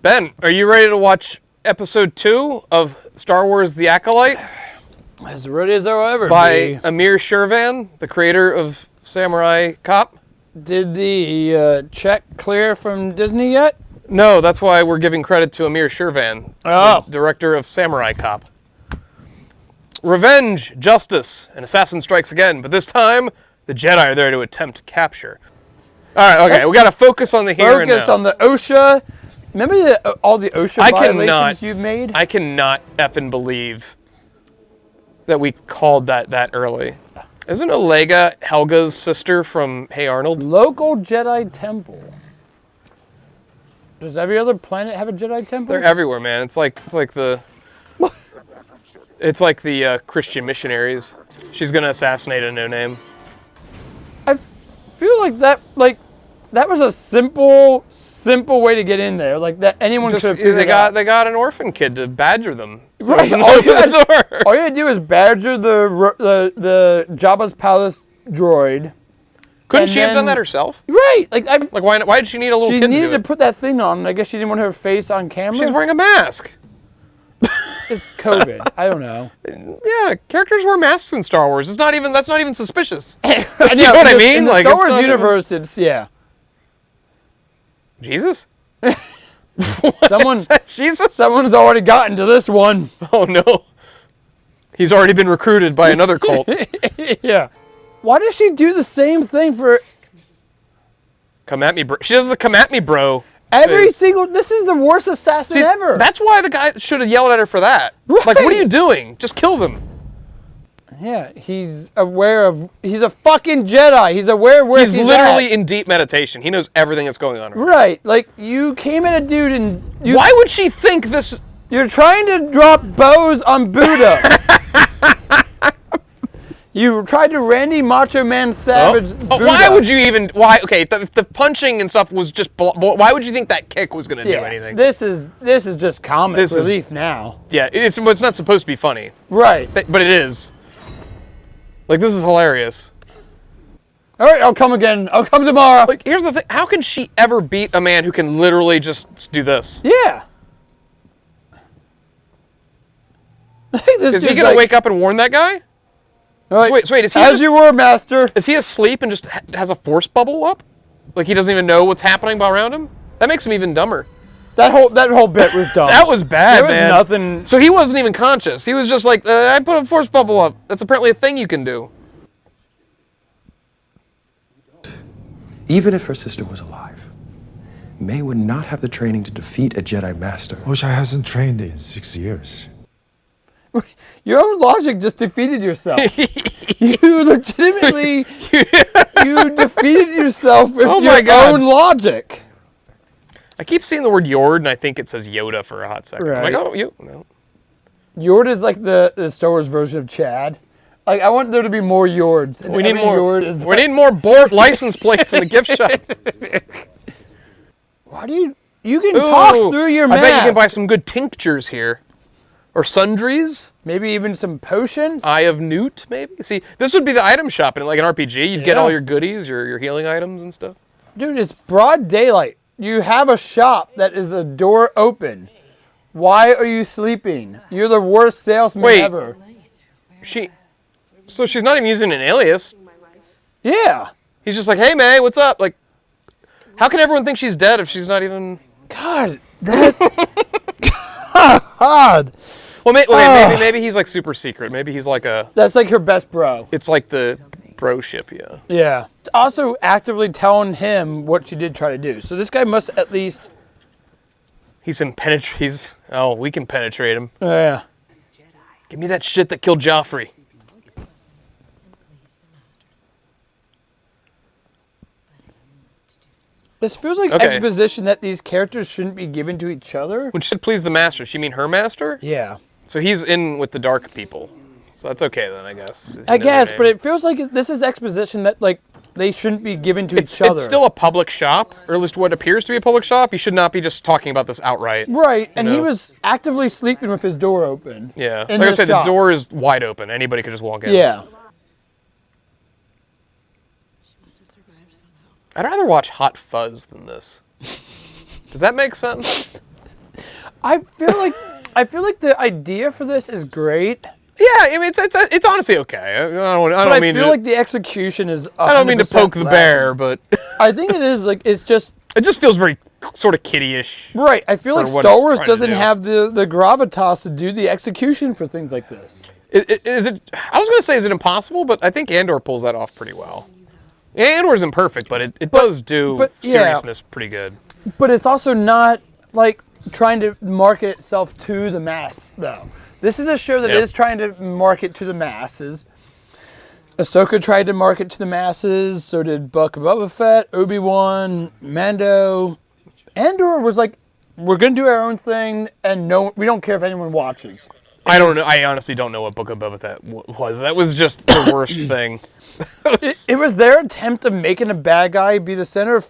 Ben, are you ready to watch episode 2 of Star Wars The Acolyte? As ready as I'll ever by Amir Shirvan, the creator of Samurai Cop. Did the check clear from Disney yet? No, that's why we're giving credit to Amir Shirvan, the director of Samurai Cop. Revenge, justice, an assassin strikes again, but this time, the Jedi are there to attempt capture. All right, okay, we got to focus on the here and now. Focus on the OSHA. Remember all the OSHA violations you've made? I cannot effing believe that we called that early. Isn't Olega Helga's sister from Hey Arnold? Local Jedi temple. Does every other planet have a Jedi temple? They're everywhere, man. It's like the Christian missionaries. She's gonna assassinate a no-name. I feel like that was a simple way to get in there. Like that anyone could have figured out. They got an orphan kid to badger them. So right. All you had to do is badger the Jabba's palace droid. Couldn't she have done that herself? Right. Why did she need a little kid to do it? She needed to put that thing on, and I guess she didn't want her face on camera. She's wearing a mask. It's COVID. I don't know. Yeah, characters wear masks in Star Wars. That's not even suspicious. You know what I mean? In the Star Wars universe, it's Jesus? Jesus? Someone's already gotten to this one. Oh no. He's already been recruited by another cult. Yeah. Why does she do the same thing for... Come at me, bro. She does the come at me, bro. This is the worst assassin ever. That's why the guy should have yelled at her for that. Right. Like, what are you doing? Just kill them. Yeah, he's a fucking Jedi. He's aware of where he's literally in deep meditation. He knows everything that's going on. Right. Like, you came at a dude and... Why would she think this... You're trying to drop bows on Buddha. You tried to Randy Macho Man Savage Buddha. Why would you even... Why? Okay, the punching and stuff was just... Why would you think that kick was going to do anything? This is just comic relief now. Yeah, it's not supposed to be funny. Right. But it is. Like, this is hilarious. All right, I'll come again. I'll come tomorrow. Like, here's the thing. How can she ever beat a man who can literally just do this? Yeah. Is he going to wake up and warn that guy? Right. So wait, is he you were, master. Is he asleep and just has a force bubble up? Like he doesn't even know what's happening around him? That makes him even dumber. That whole bit was dumb. That was bad, man. There was nothing. So he wasn't even conscious. He was just like, I put a force bubble up. That's apparently a thing you can do. Even if her sister was alive, May would not have the training to defeat a Jedi Master. Osha hasn't trained in 6 years. Your own logic just defeated yourself. You legitimately, you defeated yourself with your own logic. I keep seeing the word Yord, and I think it says Yoda for a hot second. Right. I'm like, oh, you. No. Yord is like the Star Wars version of Chad. Like, I want there to be more Yords. We need more. We need more Bort license plates in the gift shop. Why do you can talk through your mask. I bet you can buy some good tinctures here. Or sundries. Maybe even some potions. Eye of Newt, maybe. See, this would be the item shop in like an RPG. You'd get all your goodies, your healing items and stuff. Dude, it's broad daylight. You have a shop that is a door open. Why are you sleeping? You're the worst salesman ever. So she's not even using an alias. Yeah. He's just like, hey, May, what's up? Like, how can everyone think she's dead if she's not even... God, God. Well, maybe he's like super secret. Maybe he's like a... That's like her best bro. It's like the bro ship, yeah. Yeah. Also actively telling him what she did try to do. So this guy must at least... We can penetrate him. Yeah. Give me that shit that killed Joffrey. This feels like exposition that these characters shouldn't be given to each other. When she said please the master, she mean her master? Yeah. So he's in with the dark people. So that's okay then, I guess. I guess, but it feels like this is exposition that like they shouldn't be given to each other. It's still a public shop, or at least what appears to be a public shop. You should not be just talking about this outright. Right, and he was actively sleeping with his door open. Yeah, like I said, the door is wide open. Anybody could just walk in. Yeah. I'd rather watch Hot Fuzz than this. Does that make sense? I feel like the idea for this is great. Yeah, I mean it's honestly okay. I I feel like the execution is. I don't mean to poke the bear, but I think it is like it's just. It just feels very sort of kiddie-ish. Right. I feel like Star Wars doesn't have the gravitas to do the execution for things like this. Is it? I was going to say, is it impossible? But I think Andor pulls that off pretty well. Andor isn't perfect, but it does do seriousness pretty good. But it's also not like trying to market itself to the mass, though. This is a show that is trying to market to the masses. Ahsoka tried to market to the masses, so did Boba Fett, Obi-Wan, Mando. Andor was like, we're going to do our own thing, and we don't care if anyone watches. I don't know. I honestly don't know what Book of Boba Fett was. That was just the worst thing. It was their attempt of making a bad guy be the center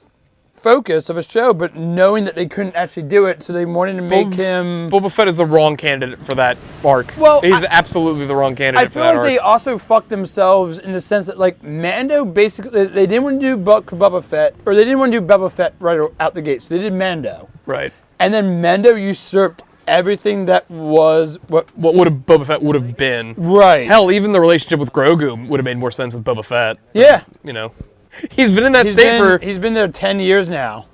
focus of a show, but knowing that they couldn't actually do it, so they wanted to make him... Boba Fett is the wrong candidate for that arc. Well, he's absolutely the wrong candidate for that arc. I feel like they also fucked themselves in the sense that, like, Mando basically... They didn't want to do Boba Fett, or they didn't want to do Boba Fett right out the gate, so they did Mando. Right. And then Mando usurped everything that was... What would have Boba Fett would have been. Right. Hell, even the relationship with Grogu would have made more sense with Boba Fett. Yeah. You know. He's been in that state for... He's been there 10 years now.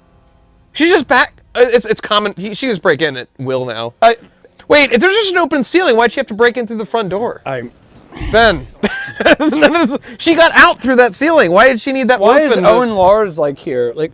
She's just back. It's common. She just break in at will now. Wait, if there's just an open ceiling, why'd she have to break in through the front door? Ben. She got out through that ceiling. Why did she need that? Why is Owen Lars like here? Like,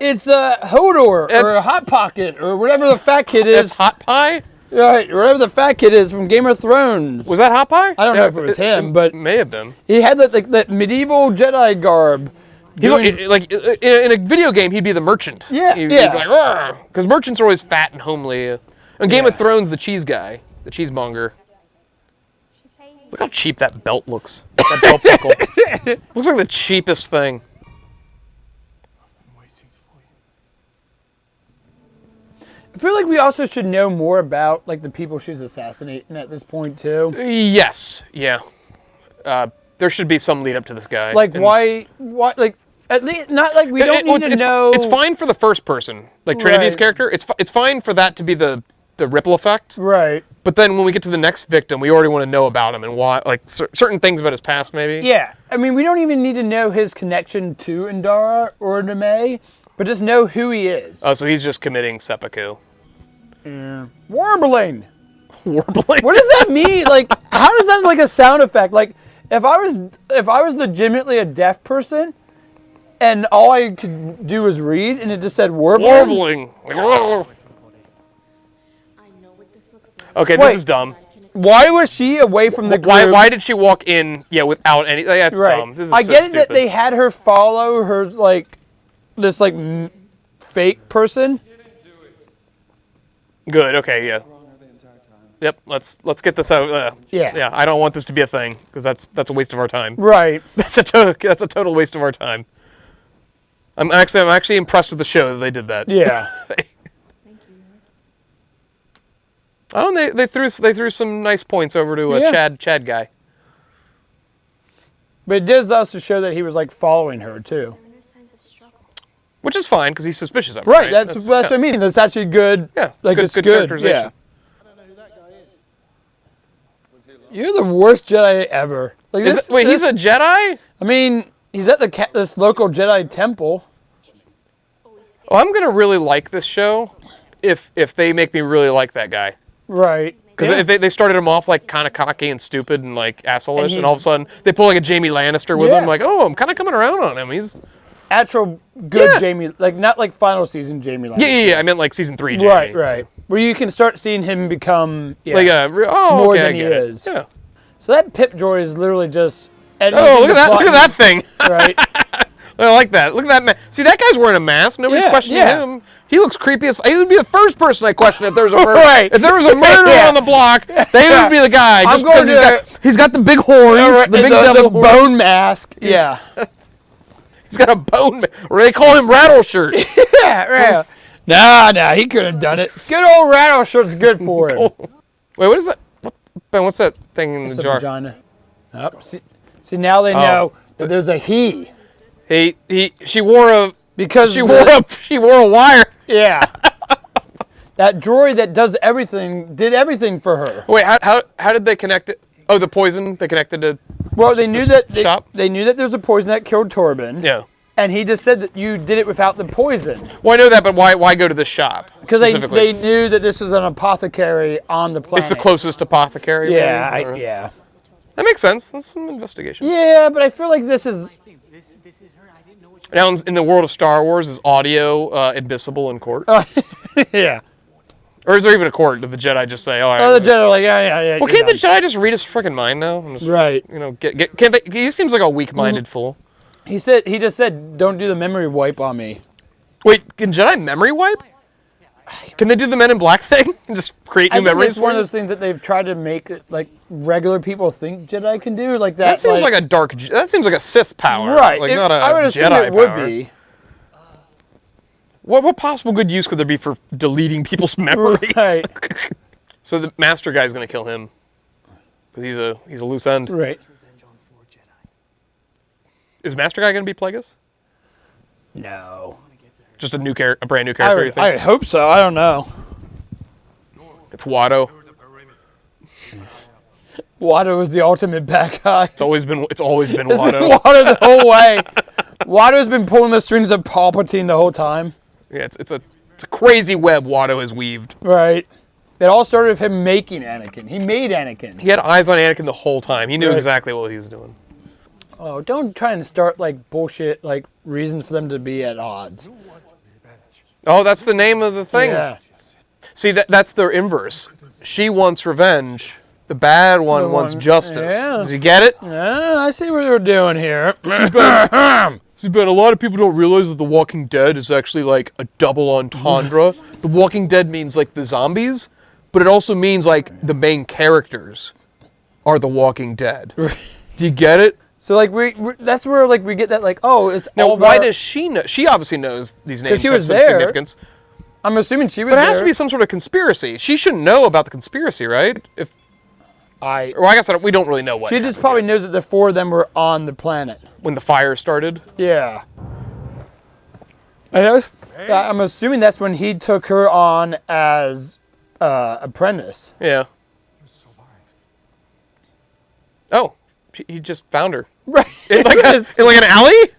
it's Hodor or a Hot Pocket or whatever the fat kid is. It's Hot Pie. Right, whatever the fat kid is from Game of Thrones. Was that Hot Pie? I don't know if it was him, but it may have been. He had that medieval Jedi garb. Like in a video game, he'd be the merchant. Yeah, he'd be like, because merchants are always fat and homely. In Game of Thrones, the cheese guy, the cheesemonger. Look how cheap that belt looks. That belt buckle looks like the cheapest thing. I feel like we also should know more about like the people she's assassinating at this point too. Yes, yeah. There should be some lead up to this guy. Like why? Like at least not like we don't need to know. It's fine for the first person, like Trinity's character. It's fine for that to be the ripple effect. Right. But then when we get to the next victim, we already want to know about him and why, like certain things about his past, maybe. Yeah, I mean we don't even need to know his connection to Indara or Neme, but just know who he is. Oh, so he's just committing seppuku. Warbling. Warbling. What does that mean? Like, how does that like a sound effect? Like, if I was legitimately a deaf person, and all I could do was read, and it just said warbling. Warbling. Okay, Wait, this is dumb. Why was she away from the group? Why did she walk in? Yeah, without any. That's dumb. This is I so get it stupid. that they had her follow her like this like fake person. Good. Okay. Yeah. Yep. Let's get this out. Yeah. I don't want this to be a thing because that's a waste of our time. Right. That's a total waste of our time. I'm actually impressed with the show that they did that. Yeah. Oh, and they threw some nice points over to Chad guy. But it does also show that he was like following her too. Which is fine because he's suspicious of her. Right. That's what I mean. That's actually good. Yeah. Like it's good good. characterization. Yeah. You're the worst Jedi ever. Like he's a Jedi? I mean, he's at this local Jedi temple. Oh, I'm gonna really like this show if they make me really like that guy. Right. Because if they started him off like kind of cocky and stupid and like asshole-ish, and all of a sudden they pull like a Jamie Lannister with him, like, oh, I'm kind of coming around on him. He's actual good Jamie, like not like final season Jamie Lannister. Yeah. I meant like season 3 Jamie. Right. Where you can start seeing him become more than he is. Yeah. So that Pip droid is literally just. Oh, look at that thing. Right. I like that. Look at that. See, that guy's wearing a mask. Nobody's questioning him. He looks creepy as. He would be the first person I question if there's a murder. Right. If there was a murderer on the block, they would be the guy. Just because he's got the big horns, the big devil horns. Bone mask. Yeah. He's got a bone. Or they call him Rattle Shirt. Yeah. Nah. He could have done it. Good old Rattle Shirt's good for him. Wait, what is that? Ben, what's that thing in the jar? Vagina. Oh, see, now they know that there's a he. She wore Because she wore a wire. Yeah. That droid that does everything did everything for her. Wait, how did they connect it? Oh, the poison they connected to. Well, they knew that shop? they knew that there was a poison that killed Torben. Yeah. And he just said that you did it without the poison. Well, I know that, but why go to this shop? Because they knew that this was an apothecary on the planet. It's the closest apothecary. Yeah, yeah. That makes sense. That's some investigation. Yeah, but I feel like this is. Now, in the world of Star Wars, is audio admissible in court? Yeah. Or is there even a court? Did the Jedi just say, The Jedi are like, yeah. Well, can't the Jedi just read his freaking mind now? And just, right. You know, can't they, he seems like a weak-minded fool. He just said, don't do the memory wipe on me. Wait, can Jedi memory wipe? Can they do the Men in Black thing and just create new memories? It's one of those things that they've tried to make it like regular people think Jedi can do, like that. That seems like a dark. That seems like a Sith power, right? Like not a I would assume Jedi it would power. be. What possible good use could there be for deleting people's memories? Right. So the Master guy's going to kill him because he's a loose end. Right. Is Master guy going to be Plagueis? No. Just a brand new character. You think? I hope so. I don't know. It's Watto. Watto is the ultimate bad guy. It's always been It's Watto. been Watto the whole way. Watto's been pulling the strings of Palpatine the whole time. Yeah, it's a crazy web Watto has weaved. Right. It all started with him making Anakin. He made Anakin. He had eyes on Anakin the whole time. He knew exactly what he was doing. Oh, don't try and start like bullshit, like reasons for them to be at odds. Oh, that's the name of the thing. Yeah. See, that's their inverse. She wants revenge. The bad one wants justice. Yeah. Does you get it? Yeah, I see what they're doing here. See, Ben, a lot of people don't realize that The Walking Dead is actually like a double entendre. The Walking Dead means like the zombies, but it also means like the main characters are The Walking Dead. Do you get it? So like that's where like we get that like, oh, it's Now, all why about- does she know? She obviously knows these names she have was some there. significance. I'm assuming she was But it there. has to be some sort of conspiracy. She should know about the conspiracy, right? Well, I guess we don't really know what. She just probably knows that the four of them were on the planet. When the fire started. Yeah. I'm assuming that's when he took her on as apprentice. Yeah. Oh, he just found her. Right. In like an alley?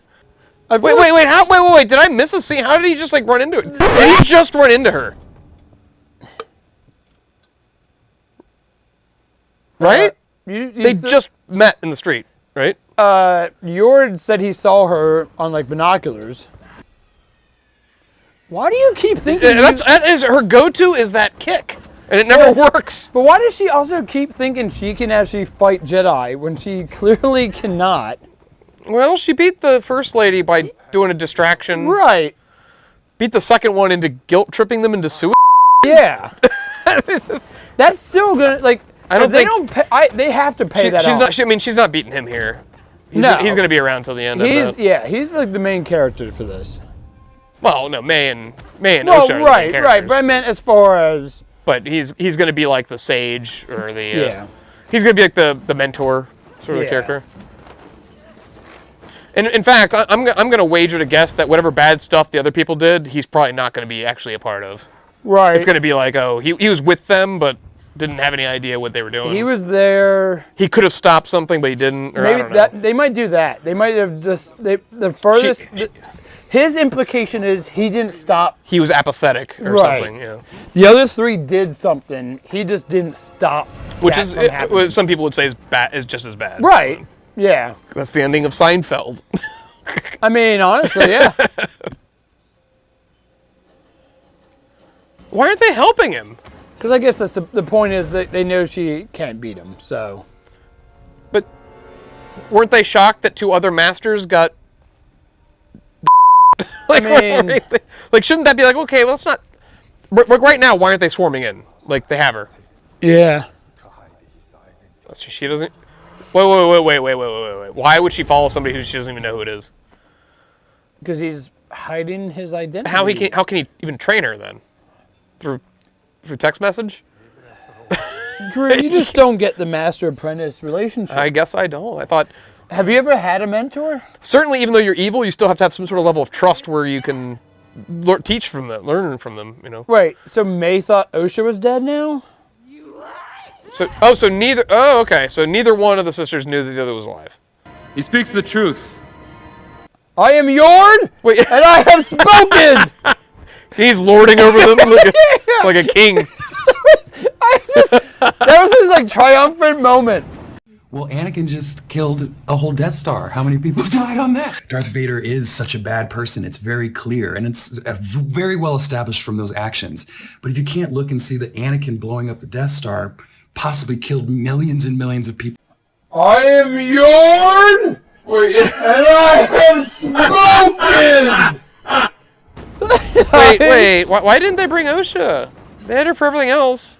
Wait. Wait. Did I miss a scene? How did he just like run into it? Did he just run into her? Right? They just met in the street, right? Yord said he saw her on like binoculars. Why do you keep thinking? That is her go-to is that kick, and it never works. But why does she also keep thinking she can actually fight Jedi when she clearly cannot? Well, she beat the first lady by doing a distraction. Right. Beat the second one into guilt tripping them into suicide. Yeah. That's still gonna like. I don't they think- don't pay, they have to pay that. She's off. not. She's not beating him here. He's going to be around till the end. He's like the main character for this. Well, no, May and Osho Well, are the main right. characters. But I meant as far as. But he's going to be like the sage or the. Yeah. He's going to be like the mentor sort of Yeah. character. And in fact, I'm going to wager to guess that whatever bad stuff the other people did, he's probably not going to be actually a part of. Right. It's going to be like, oh, he was with them, but didn't have any idea what they were doing. He was there. He could have stopped something, but he didn't. Or I Maybe don't know. they might do that. They might have just the furthest. His implication is he didn't stop. He was apathetic or Right. something. Yeah. The other three did something. He just didn't stop. Which that is from happening. some people would say is just as bad. Right. Yeah. That's the ending of Seinfeld. I mean, honestly, yeah. Why aren't they helping him? Because I guess that's the point is that they know she can't beat him. So. But weren't they shocked that two other masters got? Like, like, shouldn't that be like, okay, well, it's not. Right now, why aren't they swarming in? Like, they have her. Yeah. She doesn't. Wait. Why would she follow somebody who she doesn't even know who it is? Because he's hiding his identity. How can he even train her then? Through text message? Drew, you just don't get the master apprentice relationship. I guess I don't. I thought Have you ever had a mentor? Certainly, even though you're evil, you still have to have some sort of level of trust where you can teach from them, learn from them, you know. Right. So May thought Osha was dead now? So neither one of the sisters knew that the other was alive. He speaks the truth. I am Yord, Wait. and I have spoken! He's lording over them like a king. That was his like triumphant moment. Well, Anakin just killed a whole Death Star. How many people died on that? Darth Vader is such a bad person. It's very clear, and it's very well established from those actions. But if you can't look and see that Anakin blowing up the Death Star possibly killed millions and millions of people. I am Yord, and I have spoken! Wait. Why didn't they bring Osha? They had her for everything else.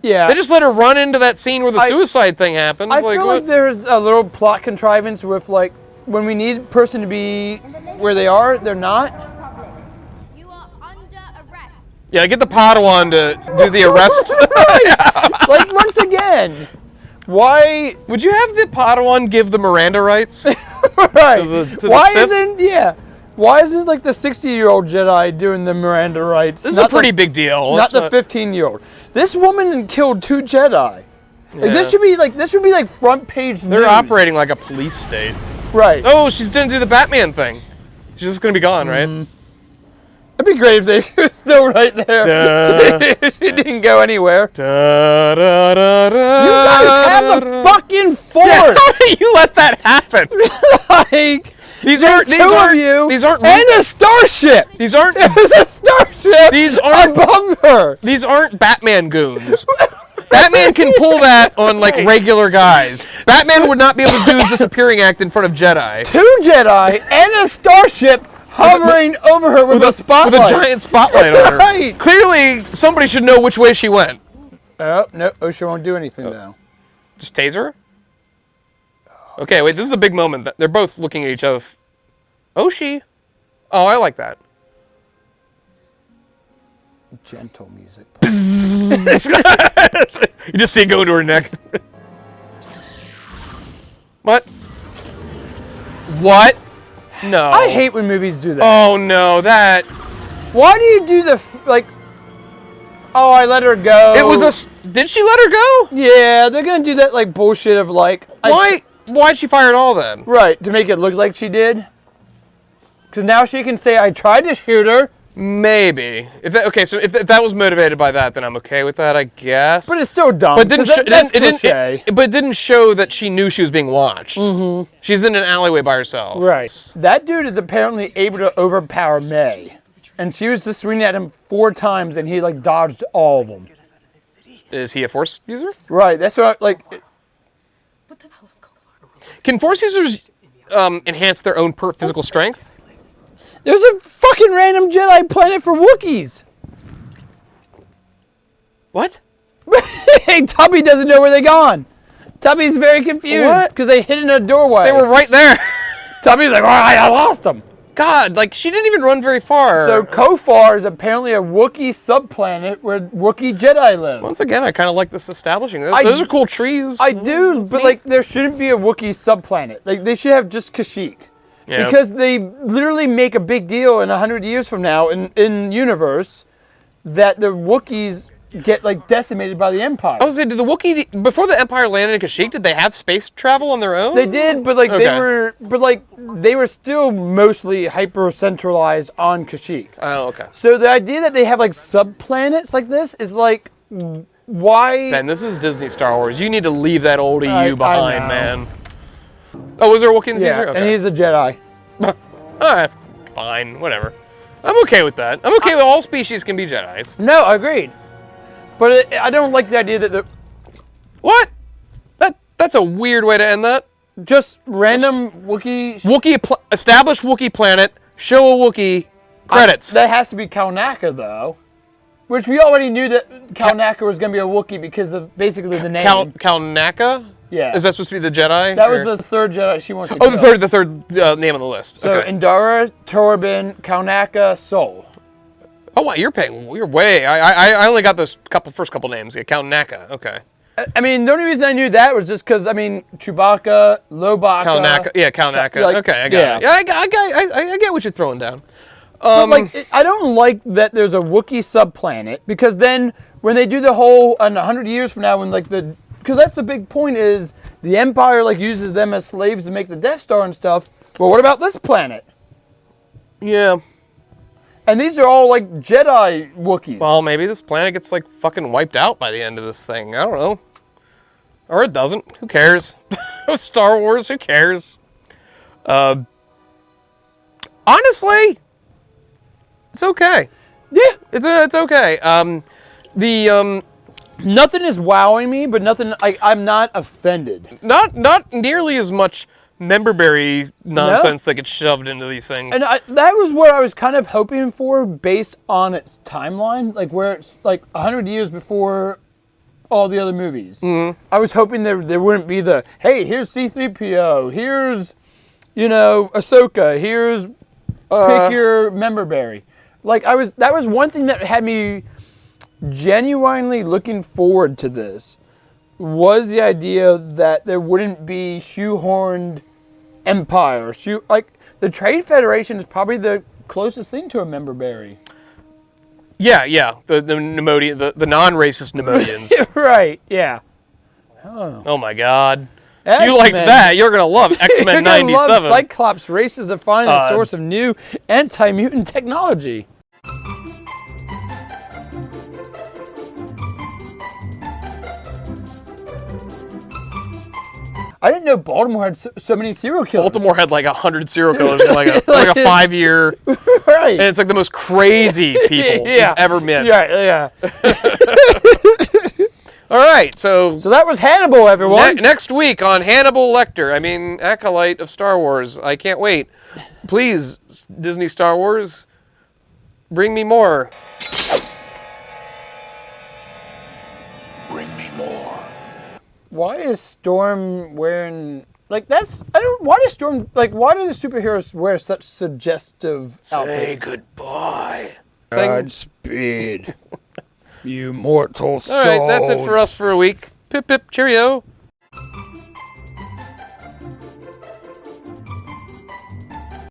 Yeah. They just let her run into that scene where the suicide thing happened. I feel like there's a little plot contrivance with like when we need a person to be where they are, they're not. You are under arrest. Yeah, get the Padawan to do the arrest. Right. Like once again, why? Would you have the Padawan give the Miranda rights? Right. to the Why Sith? Why isn't like the 60-year-old Jedi doing the Miranda rights? This is a pretty big deal. Not the 15-year-old. This woman killed 2 Jedi. Like this should be like front page news. They're operating like a police state. Right. Oh, she's gonna do the Batman thing. She's just gonna be gone, right? It'd be great if they were still right there. She didn't go anywhere. Da, da, da, da, You guys have the fucking Force. Yeah, how do you let that happen? Like These aren't and a starship. These aren't. There's a starship. These aren't above her. These aren't Batman goons. Batman can pull that on like regular guys. Batman would not be able to do his disappearing act in front of Jedi. 2 Jedi and a starship hovering over her with a spotlight. With a giant spotlight on her. Right. Clearly, somebody should know which way she went. Oh, no, Osha won't do anything though. Just taser her? Okay, wait, this is a big moment. They're both looking at each other. Oshi. Oh, I like that. Gentle music. You just see it go into her neck. What? What? No. I hate when movies do that. Oh no, that. Why do you do the like? Oh, I let her go. It was a. Did she let her go? Yeah, they're gonna do that like bullshit of like. Why'd she fire at all then? Right, to make it look like she did. Because now she can say, "I tried to shoot her." Maybe. If that was motivated by that, then I'm okay with that, I guess. But it's still dumb. But That's cliche. it didn't show that she knew she was being launched. Mm-hmm. She's in an alleyway by herself. Right. That dude is apparently able to overpower May. And she was just swinging at him 4 times and he like dodged all of them. Is he a Force user? Right, that's what I, like... Can Force users enhance their own physical strength? There's a fucking random Jedi planet for Wookiees! What? Hey, Tubby doesn't know where they gone. Tubby's very confused because they hid in a doorway. They were right there. Tubby's like, I lost them. God, like she didn't even run very far. So Kofar is apparently a Wookiee subplanet where Wookiee Jedi live. Once again, I kind of like this establishing. Those are cool trees. I do, but like there shouldn't be a Wookiee subplanet. Like they should have just Kashyyyk. Yeah. Because they literally make a big deal in 100 years from now in universe that the Wookiees get like decimated by the Empire. I was saying, did the Wookiee before the Empire landed in Kashyyyk? Did they have space travel on their own? They did, but like they were still mostly hyper centralized on Kashyyyk. Oh, okay. So the idea that they have like subplanets like this is like, why? Ben, this is Disney Star Wars. You need to leave that old EU I behind, know. man. Oh, was there a Wookiee in the Yeah, teaser? Okay. and he's a Jedi. Alright, fine, whatever. I'm okay with that. I'm okay with all species can be Jedis. No, agreed. But I don't like the idea that the What? That's a weird way to end that. just random Wookiee. Establish Wookiee planet. Show a Wookiee. Credits. That has to be Kalnaka though, which we already knew that Kalnaka was going to be a Wookiee because of basically the name. Kalnaka? Yeah. Is that supposed to be the Jedi? That was the 3rd Jedi she wants to Oh, kill. the third name on the list. So okay. Indara, Torben, Kalnaka, Sol. Oh wow, you're way. I only got those first couple names. Yeah, Count Naka. Okay. I mean, the only reason I knew that was just because, I mean, Chewbacca, Lobaka. Kalnaka. Like, Okay, I got it. Yeah, I get what you're throwing down. But, like, I don't like that there's a Wookiee subplanet, because then when they do the whole, in 100 years from now, when, like, because that's the big point is the Empire, like, uses them as slaves to make the Death Star and stuff. Well, what about this planet? Yeah. And these are all, like, Jedi Wookiees. Well, maybe this planet gets, like, fucking wiped out by the end of this thing. I don't know. Or it doesn't. Who cares? Star Wars, who cares? Honestly, it's okay. Yeah. It's okay. Nothing is wowing me, but nothing, I'm not offended. Not nearly as much memberberry nonsense that gets shoved into these things. And that was what I was kind of hoping for based on its timeline, like where it's like 100 years before all the other movies. Mm-hmm. I was hoping there wouldn't be the, hey, here's C-3PO, here's, Ahsoka, here's pick your memberberry. Like that was one thing that had me genuinely looking forward to this, was the idea that there wouldn't be shoehorned empire. Like the Trade Federation is probably the closest thing to a memberberry. Yeah. The Nemodian, the non-racist Nemodians. Right. Yeah. Oh my God. X-Men. You like that? You're gonna love X-Men '97. You're gonna love Cyclops races to find a source of new anti-mutant technology. I didn't know Baltimore had so many serial killers. Baltimore had like 100 serial killers in like a 5-year. Right. And it's like the most crazy people you've ever met. Yeah. All right, so that was Hannibal, everyone. Next week on Hannibal Lecter, Acolyte of Star Wars. I can't wait. Please, Disney Star Wars, bring me more. Bring me more. Why is Storm wearing why do the superheroes wear such suggestive outfits? Say goodbye. Godspeed. You mortal soul. All right, that's it for us for a week. Pip pip cheerio.